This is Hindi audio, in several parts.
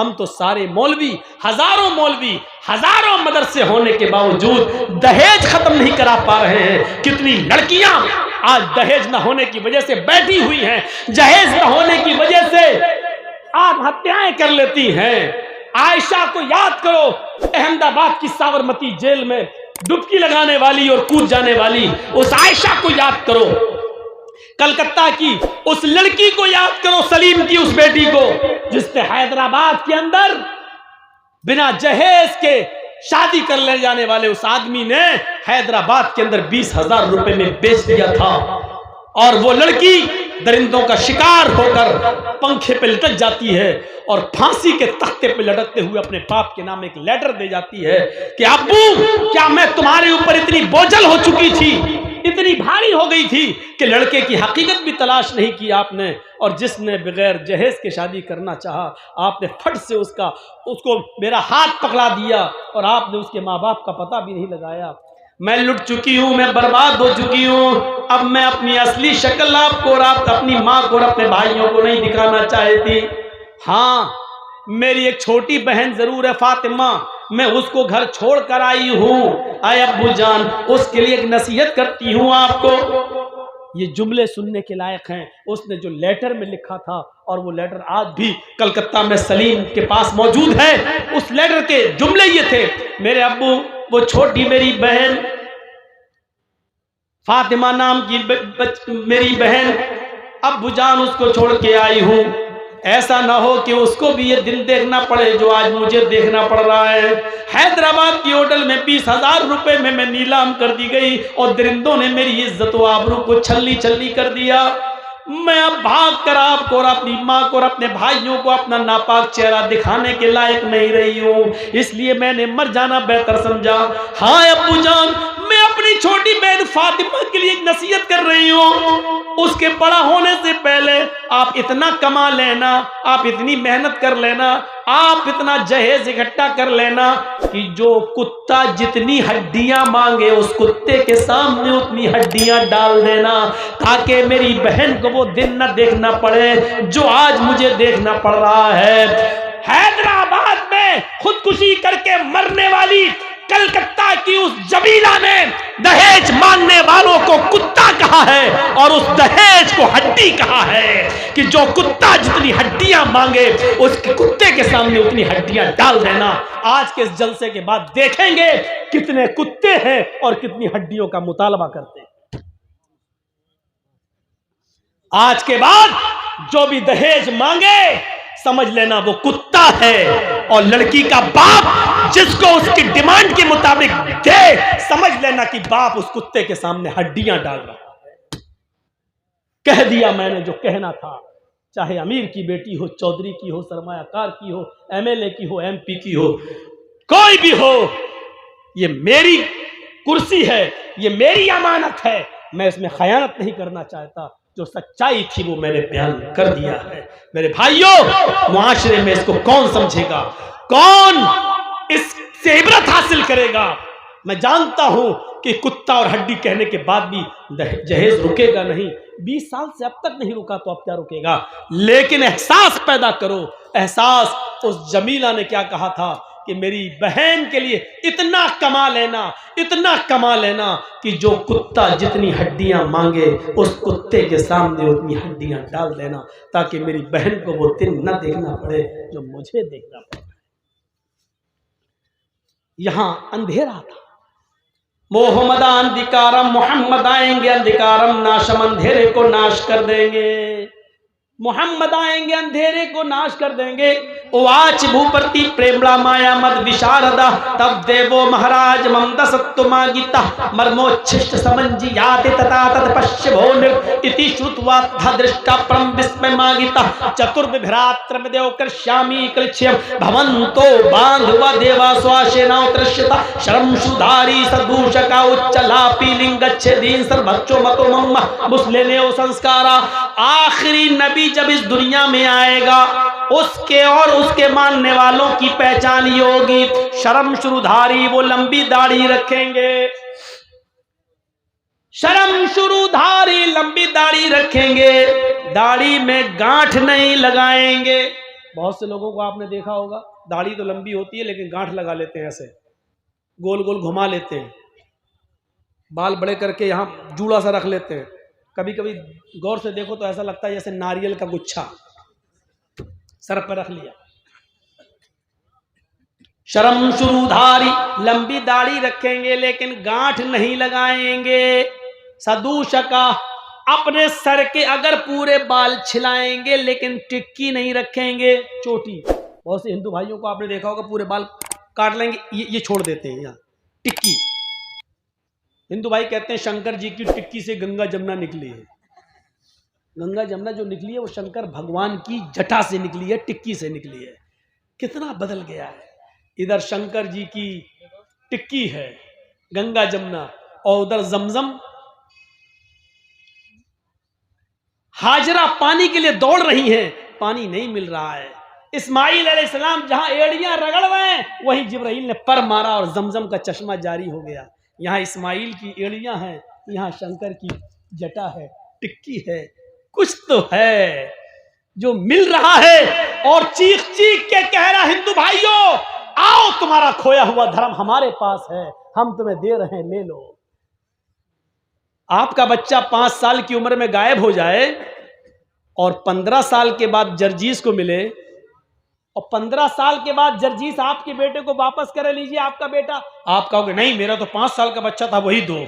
हम तो सारे मौलवी, हजारों मदरसे होने के बावजूद दहेज खत्म नहीं करा पा रहे हैं। कितनी लड़कियां आज दहेज न होने की वजह से बैठी हुई हैं, दहेज न होने की वजह से आत्महत्याएं कर लेती हैं। आयशा को याद करो, अहमदाबाद की साबरमती जेल में डुबकी लगाने वाली और कूद जाने वाली उस आयशा को याद करो। कलकत्ता की उस लड़की को याद करो, सलीम की उस बेटी को, जिसने हैदराबाद के अंदर बिना जहेज के शादी कर ले जाने वाले उस आदमी ने हैदराबाद के अंदर 20,000 रुपए में बेच दिया था। और वो लड़की दरिंदों का शिकार होकर पंखे पे लटक जाती है और फांसी के तख्ते पे लटकते हुए अपने बाप के नाम एक लेटर दे जाती है कि अब्बू, क्या मैं तुम्हारे ऊपर इतनी बोझल हो चुकी थी, इतनी भारी हो गई थी कि लड़के की हकीकत भी तलाश नहीं की आपने, और जिसने बगैर जहेज के शादी करना चाहा आपने फट से उसको मेरा हाथ पकड़ा दिया और आपने उसके माँ बाप का पता भी नहीं लगाया। मैं लुट चुकी हूं, मैं बर्बाद हो चुकी हूं। अब मैं अपनी असली शक्ल आपको और आप अपनी माँ को और अपने भाइयों को नहीं दिखाना चाहती। हाँ, मेरी एक छोटी बहन जरूर है फातिमा, मैं उसको घर छोड़ कर आई हूँ। आए अब्बू जान, उसके लिए एक नसीहत करती हूँ आपको। ये जुमले सुनने के लायक हैं। उसने जो लेटर में लिखा था, और वो लेटर आज भी कलकत्ता में सलीम के पास मौजूद है। उस लेटर के जुमले ये थे, मेरे अब्बू, वो छोटी मेरी बहन फातिमा नाम की मेरी बहन, अब्बू जान उसको छोड़ के आई हूँ। ऐसा ना हो कि उसको भी ये दिन देखना पड़े जो आज मुझे देखना पड़ रहा है। हैदराबाद की होटल में 20,000 रुपए में मैं नीलाम कर दी गई और दरिंदों ने मेरी इज्जत व आबरू को छल्ली छल्ली कर दिया। मैं अब भाग कर आपको और अपनी माँ को और अपने भाइयों को अपना नापाक चेहरा दिखाने के लायक नहीं रही हूँ, इसलिए मैंने मर जाना बेहतर समझा। हाँ अब्बू जान, मैं अपनी छोटी बहन फातिमा के लिए एक नसीहत कर रही हूँ। उसके बड़ा होने से पहले आप इतना कमा लेना, आप इतनी मेहनत कर लेना, आप इतना जहेज इकट्ठा कर लेना कि जो कुत्ता जितनी हड्डियां मांगे उस कुत्ते के सामने उतनी हड्डियां डाल देना, ताकि मेरी बहन को वो दिन न देखना पड़े जो आज मुझे देखना पड़ रहा है। हैदराबाद में खुदकुशी करके मरने वाली कलकत्ता की उस जमीला ने दहेज मांगने वालों को कुत्ता कहा है और उस दहेज को हड्डी कहा है कि जो कुत्ता जितनी हड्डियां मांगे उसके कुत्ते के सामने उतनी हड्डियां डाल देना। आज के इस जलसे के बाद देखेंगे कितने कुत्ते हैं और कितनी हड्डियों का मुतालबा करते हैं। आज के बाद जो भी दहेज मांगे समझ लेना वो कुत्ता है, और लड़की का बाप जिसको उसकी डिमांड के मुताबिक दे, समझ लेना कि बाप उस कुत्ते के सामने हड्डियां डाल रहा है। कह दिया मैंने जो कहना था, चाहे अमीर की बेटी हो, चौधरी की हो, सरमायाकार की हो, एमएलए की हो, एमपी की हो, कोई भी हो, ये मेरी कुर्सी है, ये मेरी अमानत है, मैं इसमें खयानत नहीं करना चाहता। जो सच्चाई थी वो मैंने बयान कर दिया है। मेरे भाइयों, मुआशरे में इसको कौन समझेगा, कौन इससे इबरत हासिल करेगा? मैं जानता हूं कि कुत्ता और हड्डी कहने के बाद भी जहेज रुकेगा नहीं। 20 साल से अब तक नहीं रुका तो अब क्या रुकेगा? लेकिन एहसास पैदा करो, एहसास। उस जमीला ने क्या कहा था कि मेरी बहन के लिए इतना कमा लेना कि जो कुत्ता जितनी हड्डियां मांगे उस कुत्ते के सामने उतनी हड्डियां डाल देना, ताकि मेरी बहन को वो दिन न देखना पड़े जो मुझे देखना पड़े। यहां अंधेरा था। मोहम्मद अंधिकारम, मोहम्मद आएंगे अंधिकारम नाशम, अंधेरे को नाश कर देंगे। मोहम्मद आएंगे अंधेरे को नाश कर देंगे। उवाच भूपति प्रेमला माया मद विशारदा, तब देवो महाराज ममता सत्तुमा गीता मर्मोच्छिष्ट समंजी याति तथा तत् पश्य भो नृ इति श्रुत्वा दृष्टा परम विस्मय मागिता चतुर्विभ्रात्र में देव कर्ष्यामि कृच्छ्यम भवन्तो बांधवा देवा स्वाशेना दृश्यता शरम सुधारी सदूषका उच्चलापी लिंगच्छेदीन सर्वच्चो मतो मम्मा मुस्लिनेओ संस्कारा। आखिरी नबी जब इस दुनिया में आएगा उसके और उसके मानने वालों की पहचान ये होगी, शर्म शुरूधारी, वो लंबी दाढ़ी रखेंगे। शर्म शुरूधारी, लंबी दाढ़ी रखेंगे, दाढ़ी में गांठ नहीं लगाएंगे। बहुत से लोगों को आपने देखा होगा, दाढ़ी तो लंबी होती है लेकिन गांठ लगा लेते हैं, ऐसे गोल गोल घुमा लेते हैं, बाल बड़े करके यहाँ जूड़ा सा रख लेते हैं। कभी कभी गौर से देखो तो ऐसा लगता है जैसे नारियल का गुच्छा सर पर रख लिया। शर्म शुरूधारी, लंबी दाढ़ी रखेंगे लेकिन गांठ नहीं लगाएंगे। सदूशका, अपने सर के अगर पूरे बाल छिलाएंगे लेकिन टिक्की नहीं रखेंगे, चोटी। बहुत से हिंदू भाइयों को आपने देखा होगा पूरे बाल काट लेंगे, ये छोड़ देते हैं यहाँ टिक्की। हिंदू भाई कहते हैं शंकर जी की टिक्की से गंगा जमुना निकली है। गंगा जमुना जो निकली है वो शंकर भगवान की जटा से निकली है, टिक्की से निकली है। कितना बदल गया है। इधर शंकर जी की टिक्की है गंगा जमुना, और उधर जमजम। हाजरा पानी के लिए दौड़ रही हैं, पानी नहीं मिल रहा है। इस्माइल अलैहिस्सलाम जहां एड़ियां रगड़ रहे हैं वहीं जिब्राइल ने पर मारा और जमजम का चश्मा जारी हो गया। यहाँ इस्माइल की एड़ियां हैं, यहाँ शंकर की जटा है, टिक्की है। कुछ तो है जो मिल रहा है। और चीख चीख के कह रहा, हिंदू भाइयों आओ, तुम्हारा खोया हुआ धर्म हमारे पास है, हम तुम्हें दे रहे हैं, ले लो। आपका बच्चा 5 साल की उम्र में गायब हो जाए और 15 साल के बाद जर्जीस को मिले, और 15 साल के बाद जर्जीस आपके बेटे को वापस करे, लीजिए आपका बेटा, आप कहोगे नहीं मेरा तो 5 साल का बच्चा था वही दो।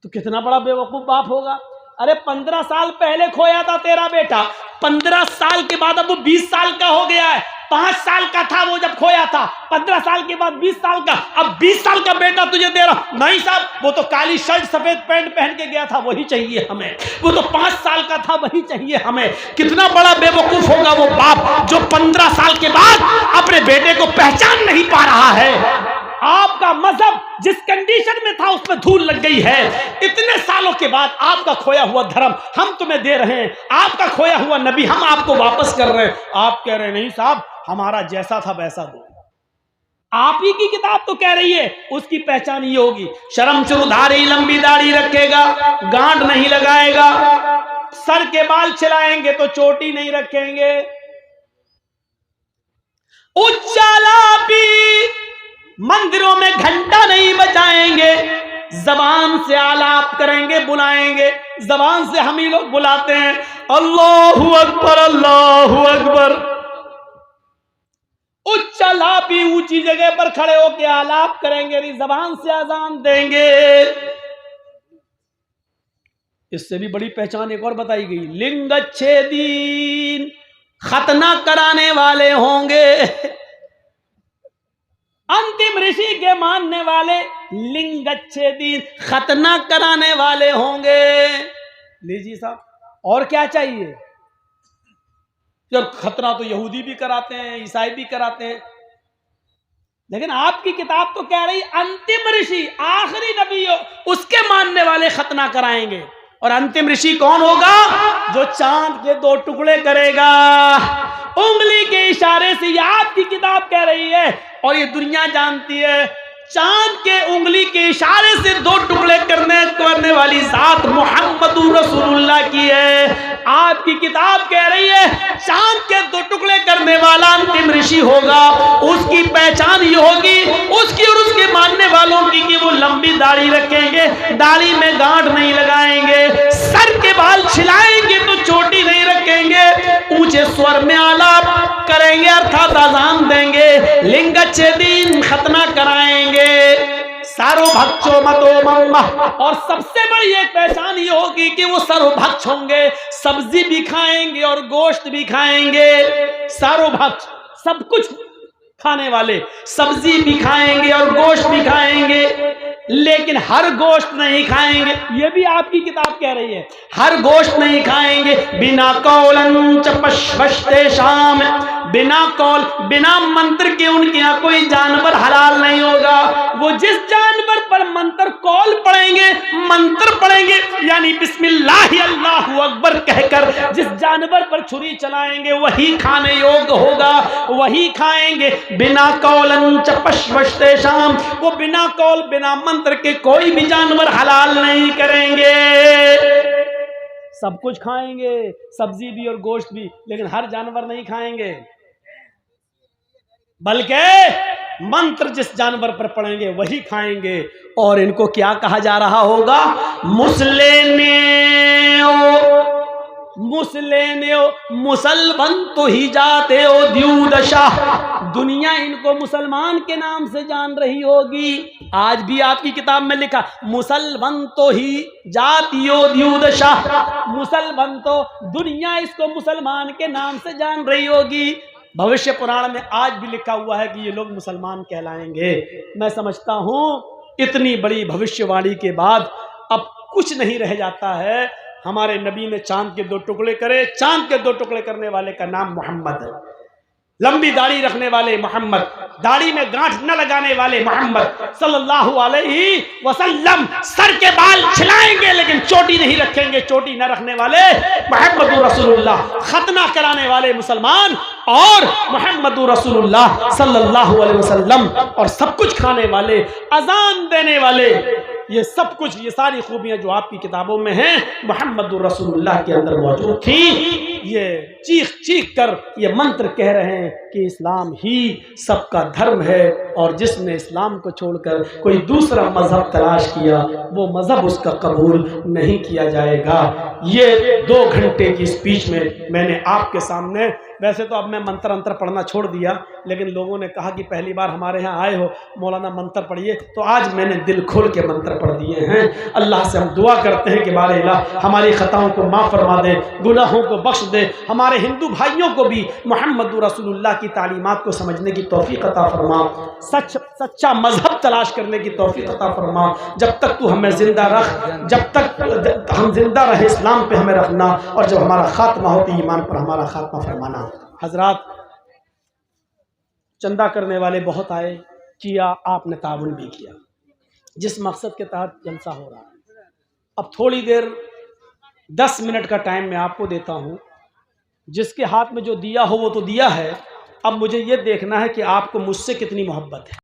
तो कितना बड़ा बेवकूफ बाप होगा। अरे 15 साल पहले खोया था तेरा बेटा, 15 साल के बाद अब वो 20 साल का हो गया है। 5 साल का था वो जब खोया था, 15 साल के बाद 20 साल का, अब 20 साल का बेटा तुझे दे रहा। नहीं साहब, वो तो काली शर्ट सफेद पैंट पहन के गया था वही चाहिए हमें, वो तो 5 साल का था वही चाहिए हमें। कितना बड़ा बेवकूफ होगा वो बाप जो 15 साल के बाद अपने बेटे को पहचान नहीं पा रहा है। आपका मजहब जिस कंडीशन में था उसमें धूल लग गई है। इतने सालों के बाद आपका खोया हुआ धर्म हम तुम्हें दे रहे हैं, आपका खोया हुआ नबी हम आपको वापस कर रहे हैं। आप कह रहे हैं नहीं साहब हमारा जैसा था वैसा दो। आप ही की किताब तो कह रही है उसकी पहचान ये होगी, शर्म चुरधारी, लंबी दाढ़ी रखेगा, गांठ नहीं लगाएगा, सर के बाल छिलाएंगे तो चोटी नहीं रखेंगे, उच्चाला भी मंदिरों में घंटा नहीं बजाएंगे, जबान से आलाप करेंगे, बुलाएंगे। जबान से हम ही लोग बुलाते हैं अल्लाहु अकबर अल्लाहु अकबर। उच्चालापी, ऊंची जगह पर खड़े होकर आलाप करेंगे, जबान से अजान देंगे। इससे भी बड़ी पहचान एक और बताई गई, लिंगच्छेदीन, खतना कराने वाले होंगे। अंतिम ऋषि के मानने वाले लिंगच्छेदीन, खतना कराने वाले होंगे। लीजिए साहब, और क्या चाहिए? जब खतना तो यहूदी भी कराते हैं, ईसाई भी कराते हैं, लेकिन आपकी किताब तो कह रही अंतिम ऋषि, आखिरी नबी हो, उसके मानने वाले खतना कराएंगे। और अंतिम ऋषि कौन होगा? जो चांद के 2 टुकड़े करेगा उंगली के इशारे से। ये आपकी किताब कह रही है और ये दुनिया जानती है, चांद के उंगली के इशारे से 2 टुकड़े करने वाली जात मुहम्मदुर रसूलुल्लाह की है। आपकी किताब कह रही है चांद के 2 टुकड़े करने वाला अंतिम ऋषि होगा। उसकी पहचान ये होगी, उसकी और उसके मानने वालों की, कि वो लंबी दाढ़ी रखेंगे, दाढ़ी में गांठ नहीं लगाएंगे, सर के बाल छिलाएंगे तो चोटी नहीं रखेंगे, ऊंचे स्वर में आलाप करेंगे अर्थात अजान देंगे, लिंगच्छेदीन, खतना कराएंगे, सर्वभक्षो मतो मम्मा। और सबसे बड़ी एक पहचान ये होगी कि वो सर्वभक्ष होंगे, सब्जी भी खाएंगे और गोश्त भी खाएंगे। सर्वभक्ष, सब कुछ खाने वाले, सब्जी भी खाएंगे और गोश्त भी खाएंगे, लेकिन हर गोश्त नहीं खाएंगे। ये भी आपकी किताब कह रही है, हर गोश्त नहीं खाएंगे। बिना कौलन च पश्वस्ते शाम, बिना कौल, बिना मंत्र के उनके यहाँ कोई जानवर हलाल नहीं होगा। वो जिस जानवर पर मंत्र कौल पढ़ेंगे, मंत्र पढ़ेंगे, यानी बिस्मिल्लाह अल्लाहु अकबर कहकर जिस जानवर पर छुरी चलाएंगे वही खाने योग्य होगा, वही खाएंगे। बिना कौलन च पश्वस्ते शाम, वो बिना कौल बिना मंत्र के कोई भी जानवर हलाल नहीं करेंगे। सब कुछ खाएंगे, सब्जी भी और गोश्त भी, लेकिन हर जानवर नहीं खाएंगे, बल्कि मंत्र जिस जानवर पर पढ़ेंगे वही खाएंगे। और इनको क्या कहा जा रहा होगा? मुसलमान तो ही जाते हो द्यूदशा। दुनिया इनको मुसलमान के नाम से जान रही होगी। आज भी आपकी किताब में लिखा मुसलमान तो ही जातियो द्यूदशा, मुसलमान तो दुनिया इसको मुसलमान के नाम से जान रही होगी। भविष्य पुराण में आज भी लिखा हुआ है कि ये लोग मुसलमान कहलाएंगे। मैं समझता हूं इतनी बड़ी भविष्यवाणी के बाद अब कुछ नहीं रह जाता है। हमारे नबी ने चांद के 2 टुकड़े करे, चांद के 2 टुकड़े करने वाले का नाम मोहम्मद है। लंबी दाढ़ी रखने वाले मोहम्मद, दाढ़ी में गांठ न लगाने वाले मोहम्मद सल्लल्लाहु अलैहि वसल्लम, सर के बाल छिलाएंगे लेकिन चोटी नहीं रखेंगे, चोटी न रखने वाले मोहम्मद रसूलुल्लाह, खतना कराने वाले मुसलमान और मोहम्मद रसूलुल्लाह सल्लल्लाहु अलैहि वसल्लम, और सब कुछ खाने वाले, अजान देने वाले, ये सब कुछ, ये सारी खूबियां जो आपकी किताबों में हैं मोहम्मद रसूलुल्लाह के अंदर मौजूद थी। ये चीख चीख कर ये मंत्र कह रहे हैं कि इस्लाम ही सबका धर्म है, और जिसने इस्लाम को छोड़कर कोई दूसरा मजहब तलाश किया वो मजहब उसका कबूल नहीं किया जाएगा। ये 2 घंटे की स्पीच में मैंने आपके सामने, वैसे तो अब मैं मंत्र अंतर पढ़ना छोड़ दिया, लेकिन लोगों ने कहा कि पहली बार हमारे यहाँ आए हो मौलाना मंत्र पढ़िए, तो आज मैंने दिल खोल के मंत्र पढ़ दिए हैं। अल्लाह से हम दुआ करते हैं कि बारे इलाह हमारी खताओं को माफ़ फरमा दे, गुनाहों को बख्श दे, हमारे हिंदू भाइयों को भी मोहम्मद रसूलुल्लाह की तालीमात को समझने की तौफीक अता फरमा, सच्चा मजहब तलाश करने की तौफीक अता फरमा। जब तक तू हमें जिंदा रख, जब तक हम जिंदा रहे इस्लाम पे हमें रखना, और जब हमारा खात्मा हो तो ईमान पर हमारा खात्मा फरमाना। हजरात, चंदा करने वाले बहुत आए, किया, आपने ताउन भी किया, जिस मकसद के तहत जलसा हो रहा है। अब थोड़ी देर 10 मिनट का टाइम मैं आपको देता हूं। जिसके हाथ में जो दिया हो वो तो दिया है, अब मुझे ये देखना है कि आपको मुझसे कितनी मोहब्बत है।